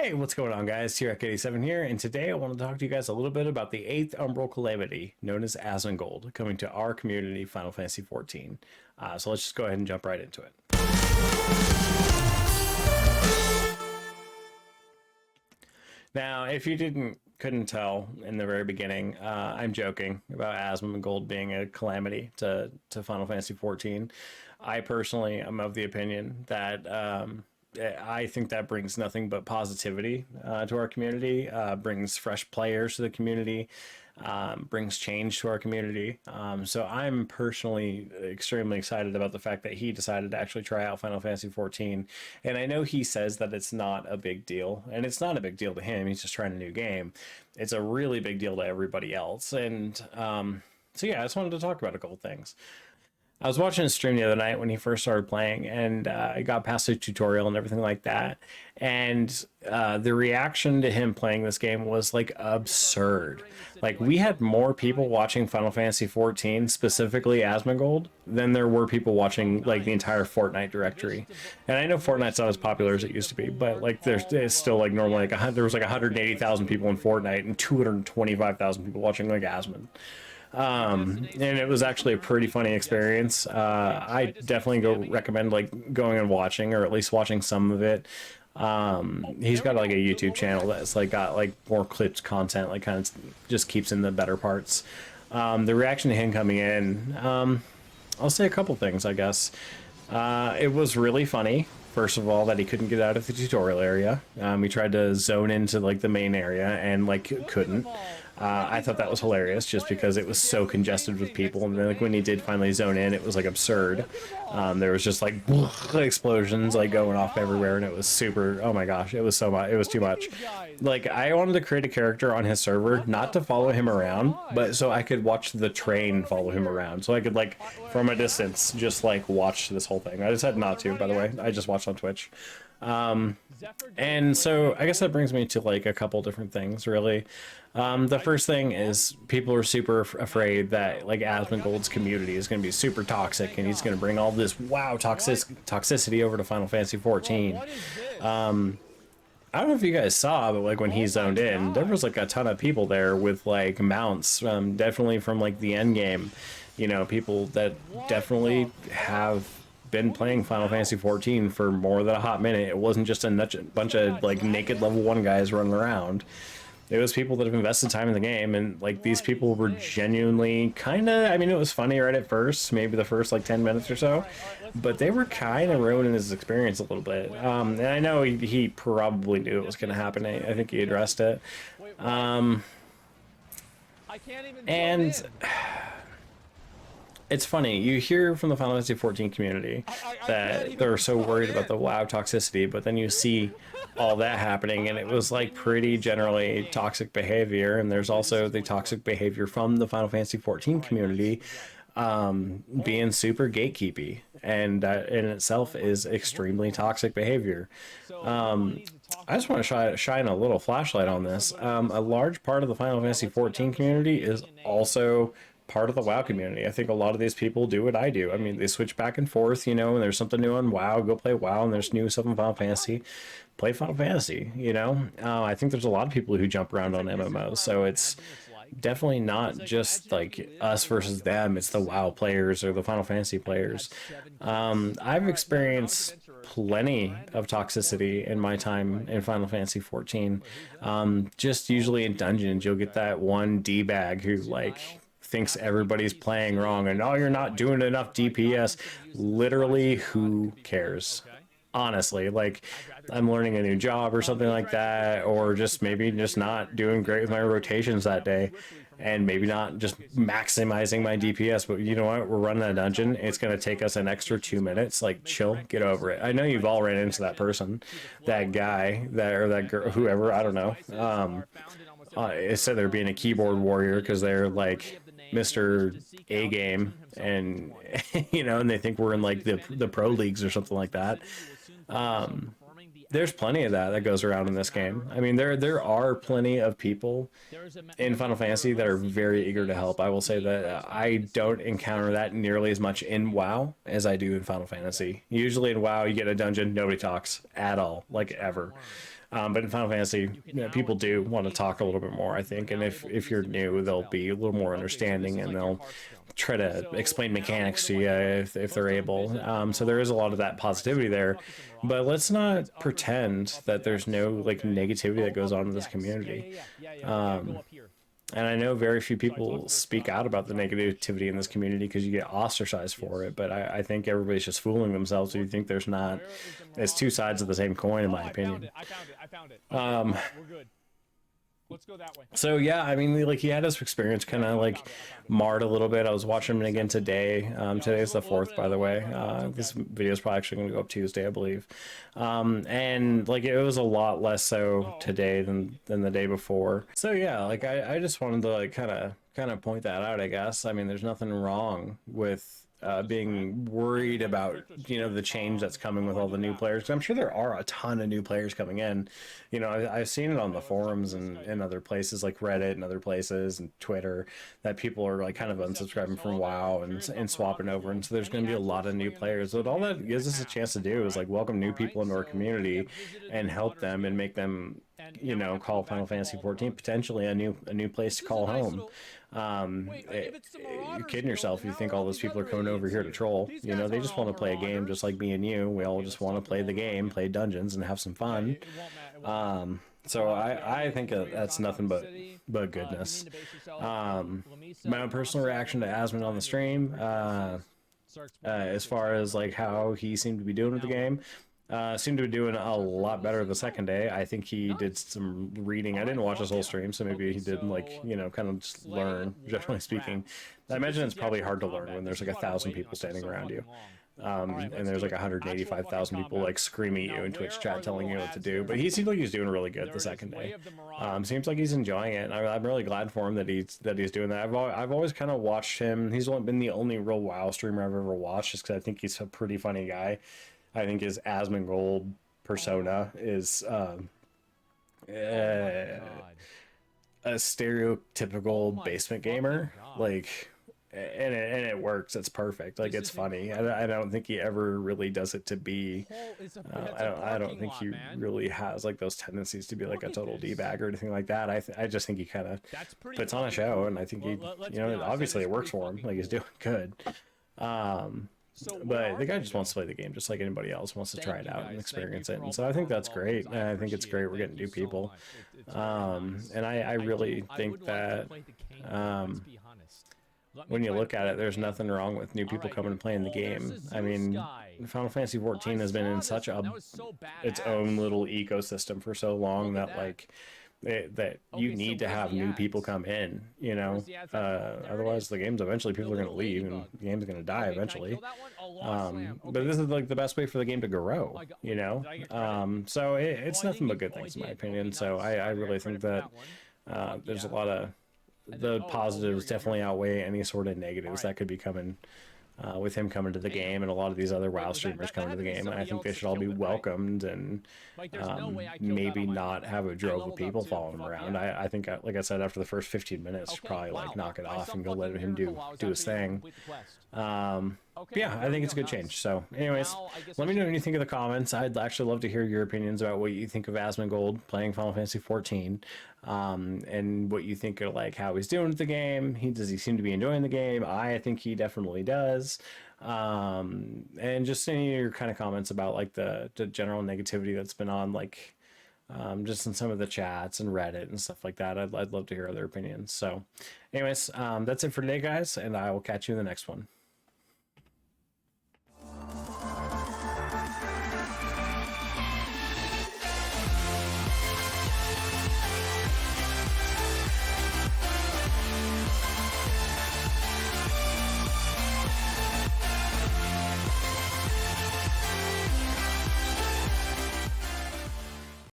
Hey, what's going on, guys? FFXIV here, and today I want to talk to you guys a little bit about the 8th Umbral Calamity, known as Asmongold, coming to our community, Final Fantasy XIV. So let's just go ahead and jump right into it. Now, if you couldn't tell in the very beginning, I'm joking about Asmongold being a calamity to Final Fantasy XIV. I personally am of the opinion that I think that brings nothing but positivity to our community, brings fresh players to the community, brings change to our community. So I'm personally extremely excited about the fact that he decided to actually try out Final Fantasy XIV. And I know he says that it's not a big deal, and it's not a big deal to him. He's just trying a new game. It's a really big deal to everybody else. And so yeah, I just wanted to talk about a couple things. I was watching a stream the other night when he first started playing, and I got past the tutorial and everything like that. And the reaction to him playing this game was like absurd. Like, we had more people watching Final Fantasy XIV, specifically Asmongold, than there were people watching like the entire Fortnite directory. And I know Fortnite's not as popular as it used to be, but like there's still like normally like there was like 180,000 people in Fortnite and 225,000 people watching like Asmon. And it was actually a pretty funny experience. I definitely recommend like going and watching, or at least watching some of it. He's got like a YouTube channel that's like got like more clipped content, like kind of just keeps in the better parts. The reaction to him coming in, I'll say a couple things, I guess. It was really funny. First of all, that he couldn't get out of the tutorial area. He tried to zone into like the main area and like couldn't. I thought that was hilarious just because it was so congested with people, and then like when he did finally zone in, it was like absurd. There was just like explosions like going off everywhere, and it was super, oh my gosh, it was so much, it was too much. Like, I wanted to create a character on his server not to follow him around, but so I could watch the train follow him around, so I could like from a distance just like watch this whole thing. I decided not to, by the way. I just watched on Twitch. And so I guess that brings me to like a couple different things, really. The first thing is people are super afraid that like Asmongold's community is going to be super toxic, and he's going to bring all this toxicity over to Final Fantasy XIV. I don't know if you guys saw, but like when he zoned in, there was like a ton of people there with like mounts, definitely from like the end game. You know, people that definitely have been playing Final Fantasy XIV for more than a hot minute. It wasn't just a bunch of like naked level 1 guys running around. It was people that have invested time in the game, and like these people were genuinely kind of, I mean, it was funny right at first, maybe the first like 10 minutes or so, but they were kind of ruining his experience a little bit. And I know he probably knew it was going to happen. I think he addressed it. And it's funny, you hear from the Final Fantasy XIV community that they're so worried about the WoW toxicity, but then you see all that happening, and it was like pretty generally toxic behavior. And there's also the toxic behavior from the Final Fantasy XIV community, being super gatekeepy, and that in itself is extremely toxic behavior. I just want to shine a little flashlight on this. A large part of the Final Fantasy XIV community is also part of the WoW community. I think a lot of these people do what I do. I mean, they switch back and forth, you know, and there's something new on WoW, go play WoW, and there's new stuff in Final Fantasy, play Final Fantasy, you know. I think there's a lot of people who jump around on MMOs, so it's definitely not just like us versus them, it's the WoW players or the Final Fantasy players. I've experienced plenty of toxicity in my time in Final Fantasy XIV. Just usually in dungeons, you'll get that one D-bag who like thinks everybody's playing wrong and, oh, you're not doing enough DPS. Literally, who cares? Honestly, like, I'm learning a new job or something like that, or just maybe just not doing great with my rotations that day, and maybe not just maximizing my DPS, but you know what, we're running a dungeon, it's going to take us an extra 2 minutes, like, chill, get over it. I know you've all ran into that person, that guy, or that girl, whoever, I don't know. Instead they're being a keyboard warrior because they're like Mr. A game, and you know, and they think we're in like the pro leagues or something like that. There's plenty of that goes around in this game. I mean, there are plenty of people in Final Fantasy that are very eager to help. I will say that I don't encounter that nearly as much in WoW as I do in Final Fantasy. Usually in WoW, you get a dungeon, nobody talks at all, like ever. But in Final Fantasy, people do want to talk a little bit more, I think. And if you're new, they'll be a little more understanding, and they'll try to explain mechanics to you if they're able. So there is a lot of that positivity there. But let's not pretend that there's no like negativity that goes on in this community. And I know very few people speak out about the negativity in this community because you get ostracized for it. But I think everybody's just fooling themselves if you think there's not. It's two sides of the same coin, in my opinion. I found it. We're good. Let's go that way. So yeah, I mean, like he had his experience kind of like marred a little bit. I was watching him again today. Today's the 4th, by the way. This video is probably actually going to go up Tuesday, I believe. And like it was a lot less so today than the day before. So yeah, like I just wanted to like kind of point that out, I guess. I mean, there's nothing wrong with being worried about, you know, the change that's coming with all the new players. I'm sure there are a ton of new players coming in. You know, I've seen it on the forums and other places like Reddit and other places and Twitter that people are like kind of unsubscribing from WoW and swapping over. And so there's going to be a lot of new players. But all that gives us a chance to do is like welcome new people into our community and help them and make them, you know, call Final Fantasy 14 potentially a new place to call home. You're kidding yourself if you think all those people are coming over here to troll. You know, they just want to play a game just like me and you. We all just want to play the game, play dungeons, and have some fun. So I think that's nothing but goodness. My own personal reaction to Asmon on the stream, as far as like how he seemed to be doing with the game. Seemed to be doing a lot better the second day. I think he did some reading. I didn't watch his whole stream, so maybe he did like, you know, kind of just learn, generally speaking. I imagine it's probably hard to learn when there's like 1,000 people standing around you. And there's like 185,000 people like screaming at you in Twitch chat telling you what to do. But he seemed like he's doing really good the second day. Seems like he's enjoying it. I'm really glad for him that he's doing that. I've always kind of watched him. He's been the only real WoW streamer I've ever watched, just because I think he's a pretty funny guy. I think his Asmongold persona is a stereotypical basement gamer, like, and it works. It's perfect. Like, it's funny. I don't think he ever really does it to be. I don't think he really has like those tendencies to be like a total d-bag or anything like that. I just think he kind of puts on a show, and I think he, you know, obviously it works for him. Like, he's doing good. But the guy just wants to play the game just like anybody else wants to try it out and experience it. And so I think that's great. And I think it's great we're getting new people. And I really think that when you look at it, there's nothing wrong with new people coming and playing the game. I mean, Final Fantasy 14 has been in such its own little ecosystem for so long that like that you need to have new people come in, you know, otherwise the game's eventually people are going to leave and the game's going to die eventually. But this is like the best way for the game to grow, you know. So it's nothing but good things in my opinion. So I really think that there's a lot of the positives definitely outweigh any sort of negatives that could be coming with him coming to the game and a lot of these other WoW streamers coming to the game. And I think they should all be welcomed and maybe not have a drove of people following him around. I think, like I said, after the first 15 minutes, probably like knock it off and go let him do his thing. Yeah, I think it's a good change. So anyways, let me know what you think in the comments. I'd actually love to hear your opinions about what you think of Asmongold playing Final Fantasy 14, and what you think of like how he's doing with the game. Does he seem to be enjoying the game? I think he definitely does. And just any of your kind of comments about like the general negativity that's been on like just in some of the chats and Reddit and stuff like that. I'd love to hear other opinions. So anyways, that's it for today, guys, and I will catch you in the next one.